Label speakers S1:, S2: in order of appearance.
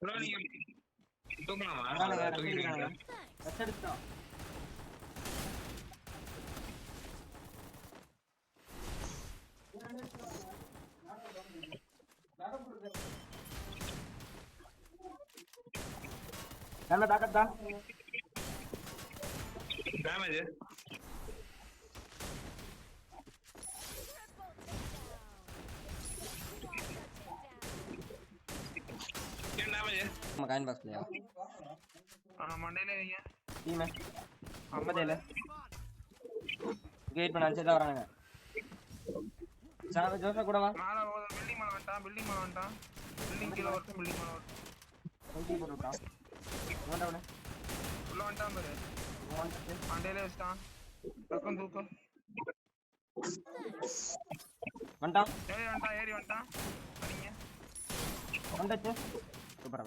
S1: Bro நீங்க தூக்கலாமா?
S2: அதானங்க
S1: தூக்கிடுங்க.
S2: Rest எடுத்துட்டோம். என்ன தாக்கத்தா
S1: டேமேஜ் என்ன டேமேஜ்
S2: நம்ம காயின் பாக்ஸ்லயா
S1: மண்டையில வைங்க.
S2: டீம் 57 வெயிட் பண்ண அஞ்சு தான் வரானுங்க. சார் ஜோசப் கூட வா.
S1: மேல பில்டிங் மேல வந்துட்டான். பில்டிங் கீழ வரட்டும். பில்டிங் மேல வரட்டும்.
S2: 20 போட்டு விட்டான். ஓடவனே
S1: உள்ள வந்துட்டான் பாரு. மண்டையில வச்சிட்டான். டக்கம் தூக்கம்.
S2: வந்துட்டான்.
S1: ஏறி வந்துட்டான். வரீங்க.
S2: வந்துச்சு. சூப்பரா.